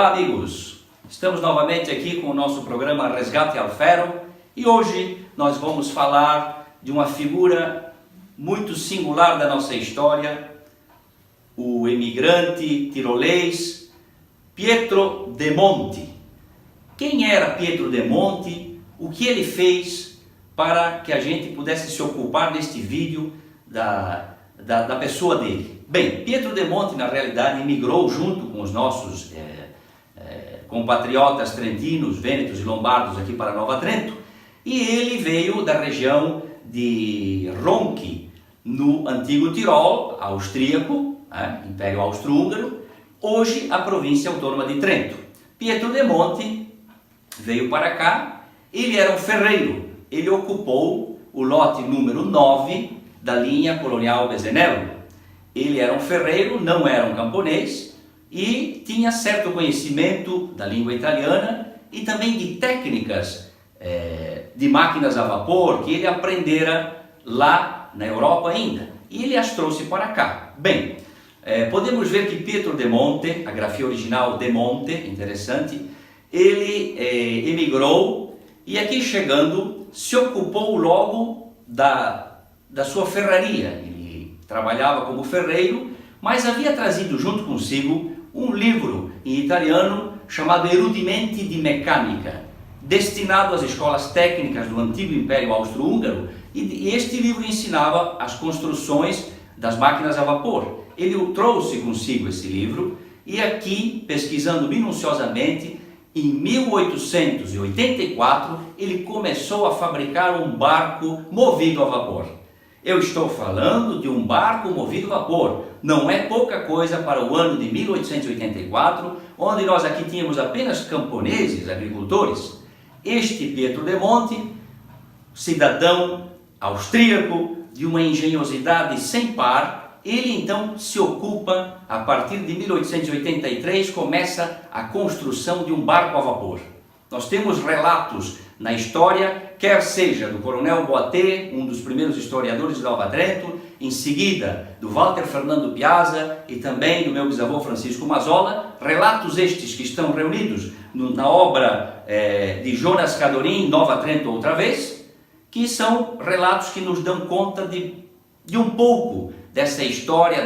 Olá amigos, estamos novamente aqui com o nosso programa Resgate ao Ferro e hoje nós vamos falar de uma figura muito singular da nossa história, o emigrante tirolês Pietro de Monte. Quem era Pietro de Monte? O que ele fez para que a gente pudesse se ocupar neste vídeo da pessoa dele? Bem, Pietro de Monte na realidade emigrou junto com os nossos compatriotas trentinos, vênetos e lombardos aqui para Nova Trento, e ele veio da região de Ronchi, no antigo Tirol austríaco, Império Austro-Húngaro, hoje a província autônoma de Trento. Pietro de Monte veio para cá, ele era um ferreiro, ele ocupou o lote número 9 da linha colonial Besenello. Ele era um ferreiro, não era um camponês, e tinha certo conhecimento da língua italiana e também de técnicas de máquinas a vapor que ele aprendera lá na Europa ainda, e ele as trouxe para cá. Bem, podemos ver que Pietro de Monte, a grafia original de Monte, interessante, ele emigrou e aqui chegando se ocupou logo da sua ferraria. Ele trabalhava como ferreiro, mas havia trazido junto consigo um livro em italiano chamado Erudimenti di Meccanica, destinado às escolas técnicas do antigo Império Austro-Húngaro, e este livro ensinava as construções das máquinas a vapor. Ele o trouxe consigo esse livro e aqui, pesquisando minuciosamente, em 1884 ele começou a fabricar um barco movido a vapor. Eu estou falando de um barco movido a vapor, não é pouca coisa para o ano de 1884, onde nós aqui tínhamos apenas camponeses, agricultores. Este Pietro de Monte, cidadão austríaco, de uma engenhosidade sem par, ele então se ocupa, a partir de 1883, começa a construção de um barco a vapor. Nós temos relatos na história, quer seja do Coronel Boatê, um dos primeiros historiadores de Nova Trento, em seguida do Walter Fernando Piazza e também do meu bisavô Francisco Mazzola, relatos estes que estão reunidos na obra de Jonas Cadorim, Nova Trento outra vez, que são relatos que nos dão conta de um pouco dessa história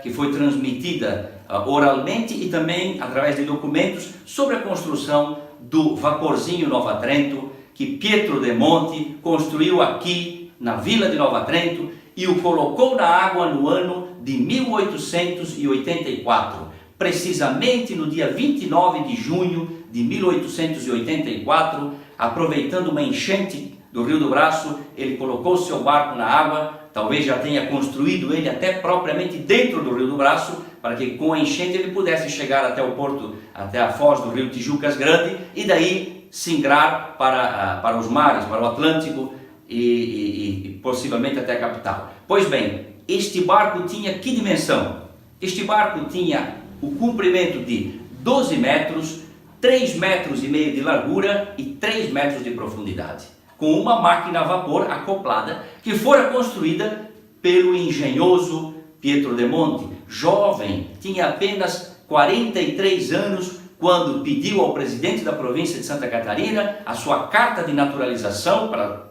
que foi transmitida oralmente e também através de documentos sobre a construção do vaporzinho Nova Trento, que Pietro de Monte construiu aqui na vila de Nova Trento e o colocou na água no ano de 1884, precisamente no dia 29 de junho de 1884, aproveitando uma enchente do Rio do Braço, ele colocou seu barco na água, talvez já tenha construído ele até propriamente dentro do Rio do Braço, para que com a enchente ele pudesse chegar até o porto, até a foz do rio Tijucas Grande, e daí singrar para os mares, para o Atlântico e possivelmente até a capital. Pois bem, este barco tinha que dimensão? Este barco tinha o comprimento de 12 metros, 3,5 metros de largura e 3 metros de profundidade, com uma máquina a vapor acoplada que fora construída pelo engenhoso Pietro de Monte, jovem, tinha apenas 43 anos quando pediu ao presidente da província de Santa Catarina a sua carta de naturalização para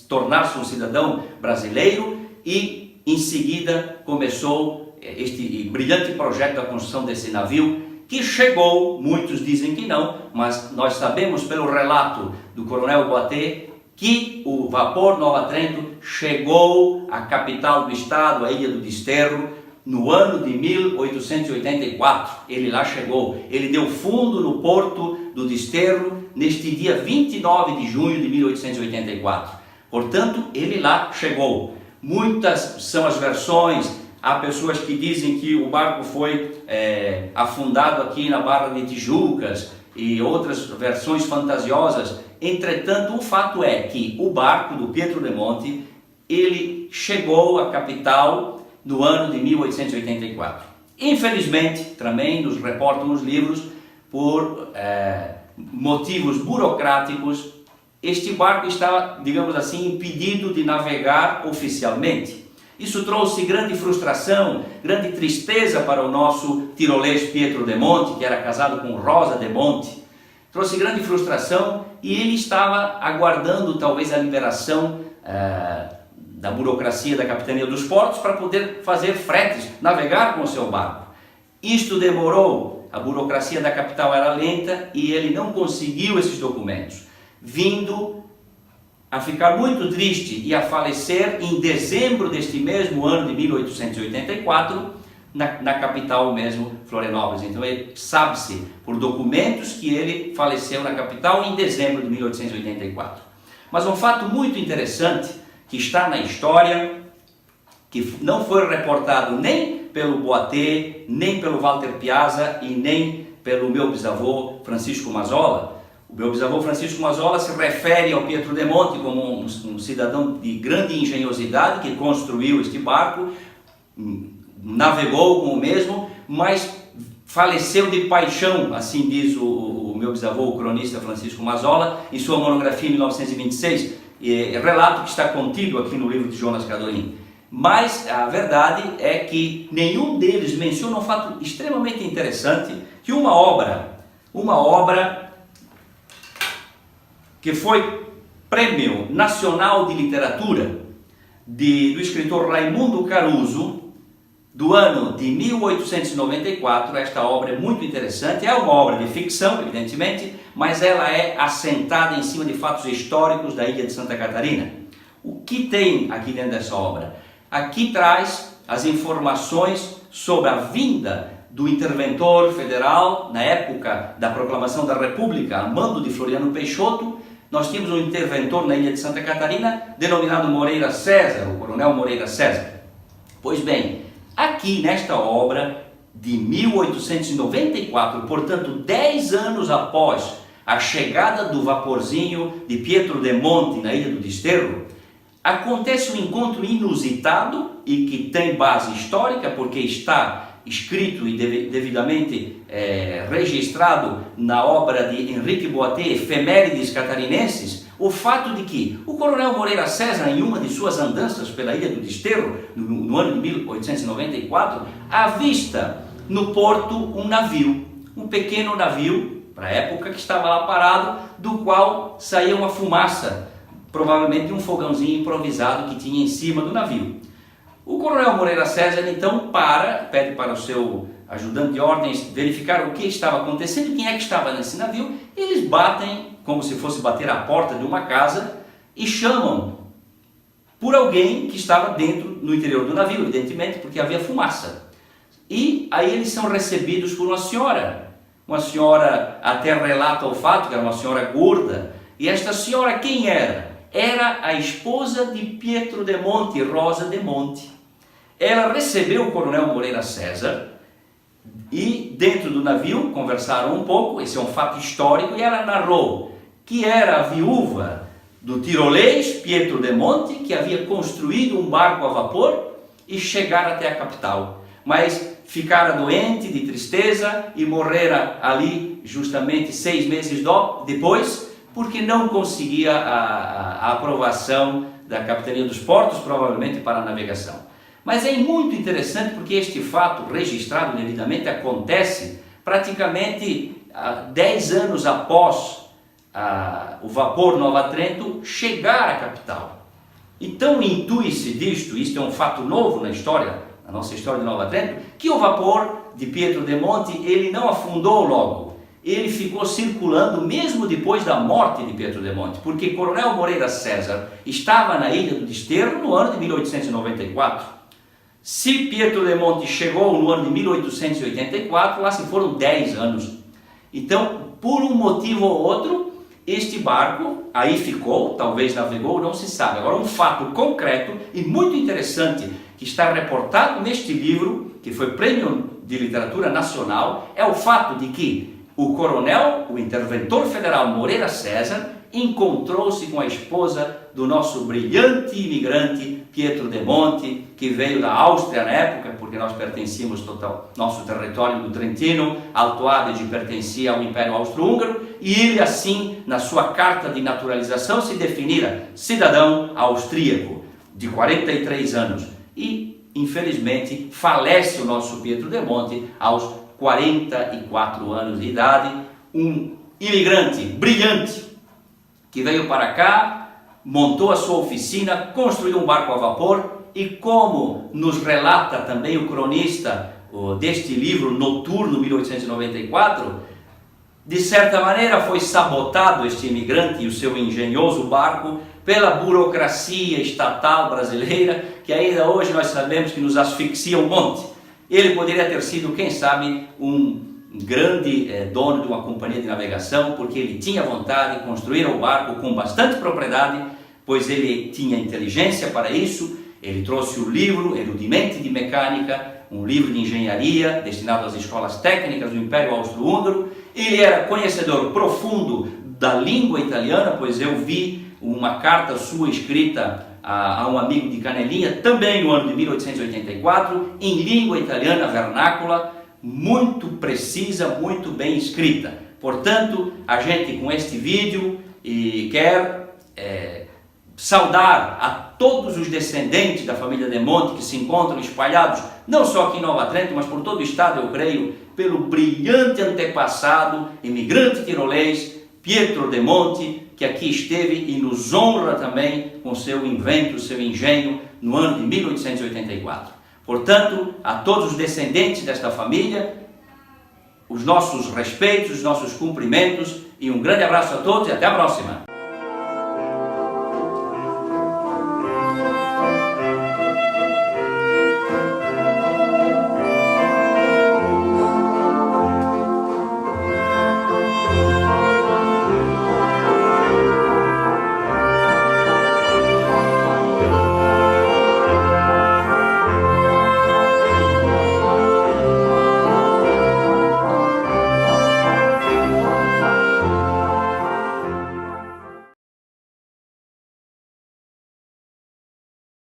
tornar-se um cidadão brasileiro e em seguida começou este brilhante projeto da construção desse navio que chegou, muitos dizem que não, mas nós sabemos pelo relato do Coronel Boatê que o vapor Nova Trento chegou à capital do estado, a Ilha do Desterro, no ano de 1884. Ele lá chegou, ele deu fundo no porto do Desterro neste dia 29 de junho de 1884. Portanto, ele lá chegou. Muitas são as versões, há pessoas que dizem que o barco foi afundado aqui na Barra de Tijucas e outras versões fantasiosas. Entretanto, o fato é que o barco do Pietro de Monte, ele chegou à capital no ano de 1884. Infelizmente, também nos reportam os livros, por motivos burocráticos, este barco estava, digamos assim, impedido de navegar oficialmente. Isso trouxe grande frustração, grande tristeza para o nosso tirolês Pietro de Monte, que era casado com Rosa de Monte. Trouxe grande frustração e ele estava aguardando talvez a liberação da burocracia da Capitania dos Portos para poder fazer fretes, navegar com o seu barco. Isto demorou, a burocracia da capital era lenta e ele não conseguiu esses documentos, vindo a ficar muito triste e a falecer em dezembro deste mesmo ano de 1884, na capital mesmo, Florianópolis. Então sabe-se por documentos que ele faleceu na capital em dezembro de 1884. Mas um fato muito interessante que está na história, que não foi reportado nem pelo Boatê, nem pelo Walter Piazza e nem pelo meu bisavô Francisco Mazzola. O meu bisavô Francisco Mazzola se refere ao Pietro de Monte como um cidadão de grande engenhosidade que construiu este barco, navegou com o mesmo, mas faleceu de paixão, assim diz o meu bisavô, o cronista Francisco Mazzola, em sua monografia em 1926, relato que está contido aqui no livro de Jonas Cadorim. Mas a verdade é que nenhum deles menciona um fato extremamente interessante, que uma obra que foi Prêmio Nacional de Literatura do escritor Raimundo Caruso, do ano de 1894, esta obra é muito interessante, é uma obra de ficção, evidentemente, mas ela é assentada em cima de fatos históricos da ilha de Santa Catarina. O que tem aqui dentro dessa obra? Aqui traz as informações sobre a vinda do interventor federal na época da proclamação da República, a mando de Floriano Peixoto. Nós tínhamos um interventor na ilha de Santa Catarina denominado Moreira César, o coronel Moreira César. Pois bem, aqui nesta obra de 1894, portanto 10 anos após a chegada do vaporzinho de Pietro de Monte na Ilha do Desterro, acontece um encontro inusitado e que tem base histórica, porque está escrito e devidamente registrado na obra de Henrique Boatê, Efemérides Catarinenses, o fato de que o coronel Moreira César, em uma de suas andanças pela Ilha do Desterro, no ano de 1894, avista no porto um navio, um pequeno navio, para a época, que estava lá parado, do qual saía uma fumaça, provavelmente um fogãozinho improvisado que tinha em cima do navio. O coronel Moreira César então pede para o seu ajudante de ordens verificar o que estava acontecendo, quem é que estava nesse navio. Eles batem, como se fosse bater à porta de uma casa, e chamam por alguém que estava dentro, no interior do navio, evidentemente, porque havia fumaça. E aí eles são recebidos por uma senhora até relata o fato, que era uma senhora gorda. E esta senhora quem era? Era a esposa de Pietro de Monte, Rosa de Monte. Ela recebeu o coronel Moreira César e dentro do navio conversaram um pouco, esse é um fato histórico, e ela narrou que era a viúva do tirolês Pietro de Monte, que havia construído um barco a vapor e chegara até a capital, mas ficara doente de tristeza e morrera ali justamente 6 meses depois, porque não conseguia a aprovação da Capitania dos Portos, provavelmente para a navegação. Mas é muito interessante porque este fato registrado devidamente acontece praticamente 10 anos após o vapor Nova Trento chegar à capital. Então intui-se disto, isto é um fato novo na história, na nossa história de Nova Trento, que o vapor de Pietro de Monte, ele não afundou logo. Ele ficou circulando mesmo depois da morte de Pietro de Monte, porque coronel Moreira César estava na Ilha do Desterro no ano de 1894. Se Pietro de Monte chegou no ano de 1884, lá se foram 10 anos. Então, por um motivo ou outro, este barco aí ficou, talvez navegou, não se sabe. Agora, um fato concreto e muito interessante que está reportado neste livro, que foi Prêmio de Literatura Nacional, é o fato de que o coronel, o interventor federal Moreira César, encontrou-se com a esposa do nosso brilhante imigrante Pietro de Monte, que veio da Áustria na época, porque nós pertencíamos nosso território do Trentino, Alto Adige pertencia ao Império Austro-Húngaro, e ele assim, na sua carta de naturalização, se definira cidadão austríaco, de 43 anos. e, infelizmente, falece o nosso Pietro de Monte aos 44 anos de idade, um imigrante brilhante que veio para cá, montou a sua oficina, construiu um barco a vapor e, como nos relata também o cronista deste livro Noturno 1894, de certa maneira foi sabotado este imigrante e o seu engenhoso barco pela burocracia estatal brasileira, que ainda hoje nós sabemos que nos asfixia um monte. Ele poderia ter sido, quem sabe, um grande dono de uma companhia de navegação, porque ele tinha vontade de construir o barco com bastante propriedade, pois ele tinha inteligência para isso. Ele trouxe o livro Erudimente de Mecânica, um livro de engenharia destinado às escolas técnicas do Império Austro-Húngaro. Ele era conhecedor profundo da língua italiana, pois eu vi uma carta sua escrita a um amigo de Canelinha, também no ano de 1884, em língua italiana vernácula, muito precisa, muito bem escrita. Portanto, a gente com este vídeo quer saudar a todos os descendentes da família de Monte que se encontram espalhados, não só aqui em Nova Trento, mas por todo o estado, eu creio, pelo brilhante antepassado, imigrante tirolês, Pietro de Monte, que aqui esteve e nos honra também com seu invento, seu engenho, no ano de 1884. Portanto, a todos os descendentes desta família, os nossos respeitos, os nossos cumprimentos e um grande abraço a todos e até a próxima!